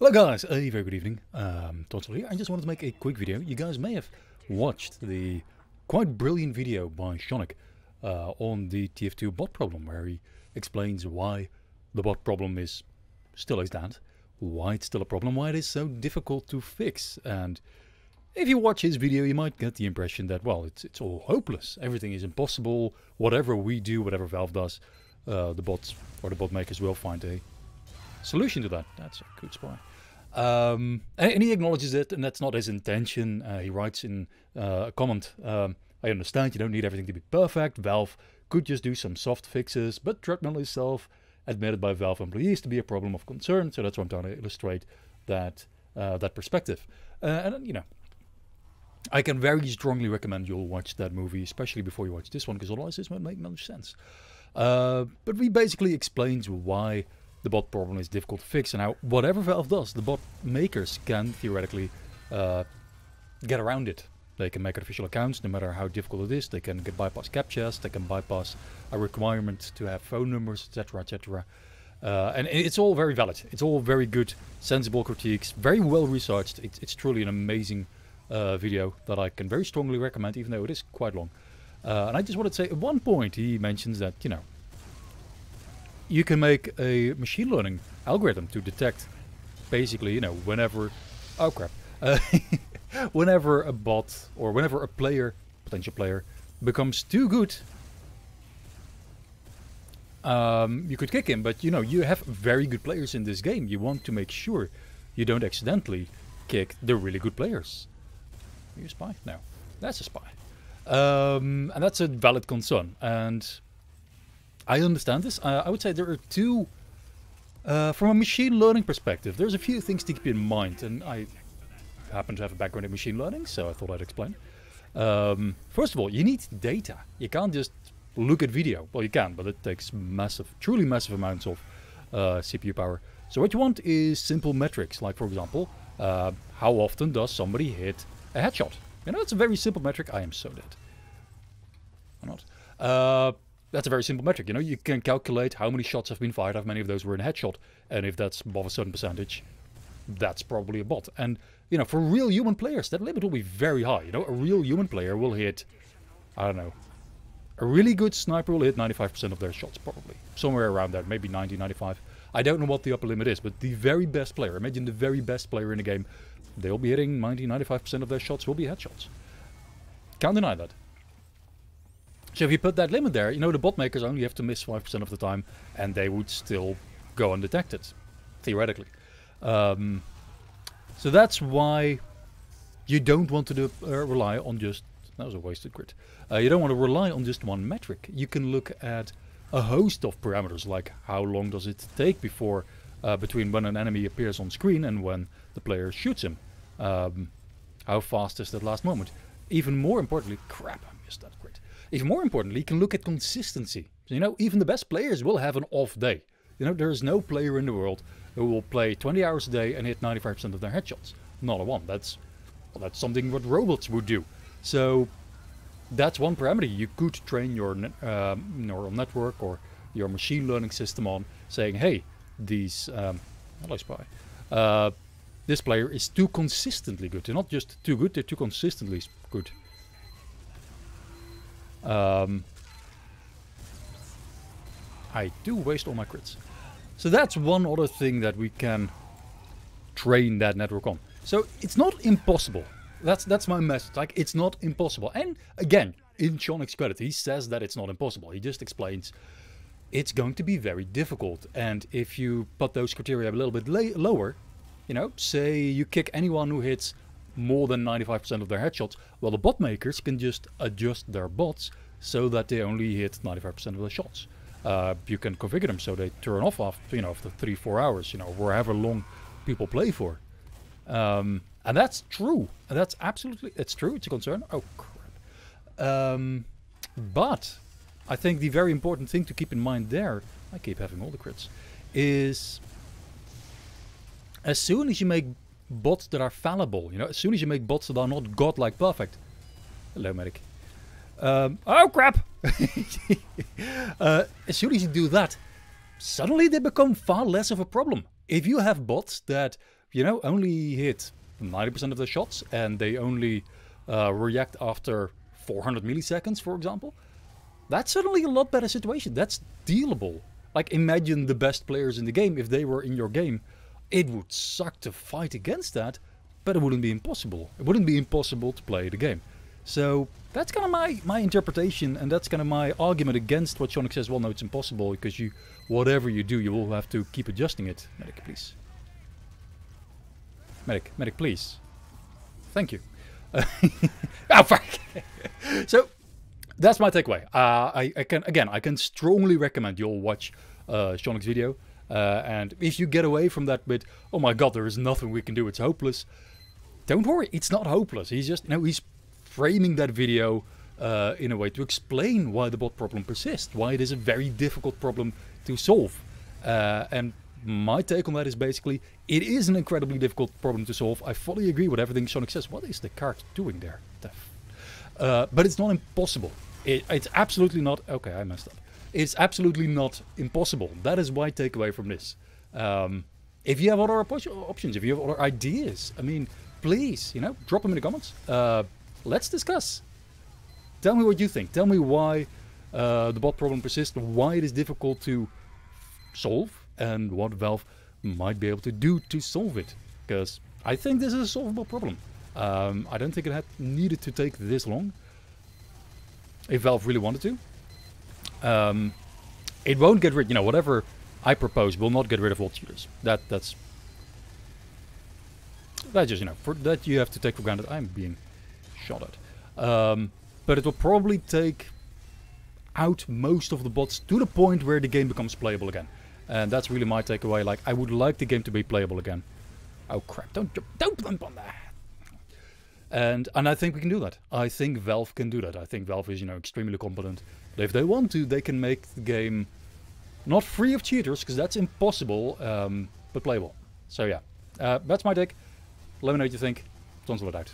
Hello guys, a very good evening, Total here. I just wanted to make a quick video. You guys may have watched the quite brilliant video by Shonik on the TF2 bot problem, where he explains why the bot problem is still exists, why it's still a problem, why it is so difficult to fix. And if you watch his video, you might get the impression that, well, it's all hopeless, everything is impossible, whatever we do, whatever Valve does, the bots or the bot makers will find a solution to that. That's a good spy. And he acknowledges it, and that's not his intention. He writes in a comment, I understand you don't need everything to be perfect. Valve could just do some soft fixes, but Treadmill itself admitted by Valve employees to be a problem of concern. So that's why I'm trying to illustrate that that perspective. And you know, I can very strongly recommend you'll watch that movie, especially before you watch this one, because otherwise this won't make no sense. But he basically explains why the bot problem is difficult to fix, and how whatever Valve does, the bot makers can theoretically get around it. They can make artificial accounts, no matter how difficult it is. They can bypass captchas, they can bypass a requirement to have phone numbers, etc, etc. And it's all very valid. It's all very good, sensible critiques, very well researched. It's truly an amazing video that I can very strongly recommend, even though it is quite long. And I just wanted to say, at one point he mentions that, you know, you can make a machine learning algorithm to detect, basically, you know, whenever, oh crap, whenever a bot or whenever a player, potential player, becomes too good, you could kick him. But you know, you have very good players in this game. You want to make sure you don't accidentally kick the really good players. Are you a spy? No, that's a spy. And that's a valid concern. And I understand this. I would say there are two, from a machine learning perspective, there's a few things to keep in mind, and I happen to have a background in machine learning, so I thought I'd explain. First of all, you need data. You can't just look at video. Well, you can, but it takes massive, truly massive amounts of CPU power. So what you want is simple metrics, like for example, how often does somebody hit a headshot? You know, it's a very simple metric. I am so dead. Or not. That's a very simple metric. You know, you can calculate how many shots have been fired, how many of those were in a headshot, and if that's above a certain percentage, that's probably a bot. And you know, for real human players, that limit will be very high. You know, a real human player will hit, I don't know, a really good sniper will hit 95% of their shots, probably somewhere around there, maybe 90, 95. I don't know what the upper limit is, but the very best player, imagine the very best player in the game, they'll be hitting 90, 95% of their shots will be headshots. Can't deny that. So if you put that limit there, you know, the bot makers only have to miss 5% of the time, and they would still go undetected, theoretically. So that's why you don't want to rely on just, that was a wasted crit. You don't want to rely on just one metric. You can look at a host of parameters, like how long does it take before, between when an enemy appears on screen and when the player shoots him. How fast is that last moment? Even more importantly, crap, I missed that crit. Even more importantly, you can look at consistency. So, you know, even the best players will have an off day. You know, there is no player in the world who will play 20 hours a day and hit 95% of their headshots. Not a one. That's something what robots would do. So that's one parameter you could train your neural network or your machine learning system on, saying, hey, these, hello spy, this player is too consistently good. They're not just too good, they're too consistently good. I do waste all my crits. So that's one other thing that we can train that network on. So it's not impossible. That's my message. Like, it's not impossible. And again, in Shonik's credit, he says that it's not impossible. He just explains it's going to be very difficult. And if you put those criteria a little bit lower, you know, say you kick anyone who hits more than 95% of their headshots, well, the bot makers can just adjust their bots so that they only hit 95% of the shots. You can configure them so they turn off after, you know, after 3-4 hours, you know, or however long people play for. And that's true. And that's absolutely, it's true. It's a concern. Oh, crap. But I think the very important thing to keep in mind there, I keep having all the crits, is as soon as you make bots that are fallible, you know, as soon as you make bots that are not godlike perfect. Hello, medic. Oh, crap! As soon as you do that, suddenly they become far less of a problem. If you have bots that you know, only hit 90% of the shots, and they only react after 400 milliseconds, for example, that's suddenly a lot better situation. That's dealable. Like, imagine the best players in the game, if they were in your game, it would suck to fight against that, but it wouldn't be impossible. It wouldn't be impossible to play the game. So that's kind of my interpretation, and that's kind of my argument against what Shonik says. Well, no, it's impossible, because whatever you do, you will have to keep adjusting it. Medic, please. Medic, please. Thank you. Oh, fuck. So that's my takeaway. I can strongly recommend you all watch Shonik's video. And if you get away from that bit, oh my god, there is nothing we can do, it's hopeless. Don't worry, it's not hopeless. He's just, he's framing that video in a way to explain why the bot problem persists, why it is a very difficult problem to solve. And my take on that is basically, it is an incredibly difficult problem to solve. I fully agree with everything Shonik says. What is the card doing there? But it's not impossible. It's absolutely not... Okay, I messed up. It's absolutely not impossible. That is my takeaway from this. If you have other options, if you have other ideas, I mean, please, drop them in the comments. Let's discuss. Tell me what you think. Tell me why the bot problem persists, why it is difficult to solve, and what Valve might be able to do to solve it. Because I think this is a solvable problem. I don't think it had needed to take this long. If Valve really wanted to. It won't get rid, whatever I propose will not get rid of all cheaters. That's just, for that you have to take for granted. I'm being shot at. But it will probably take out most of the bots to the point where the game becomes playable again. And that's really my takeaway. Like, I would like the game to be playable again. Oh crap, don't jump on that. And I think we can do that. I think Valve can do that. I think Valve is, extremely competent. But if they want to, they can make the game not free of cheaters, because that's impossible, but playable. So yeah, that's my take. Let me know what you think. Tons of it out.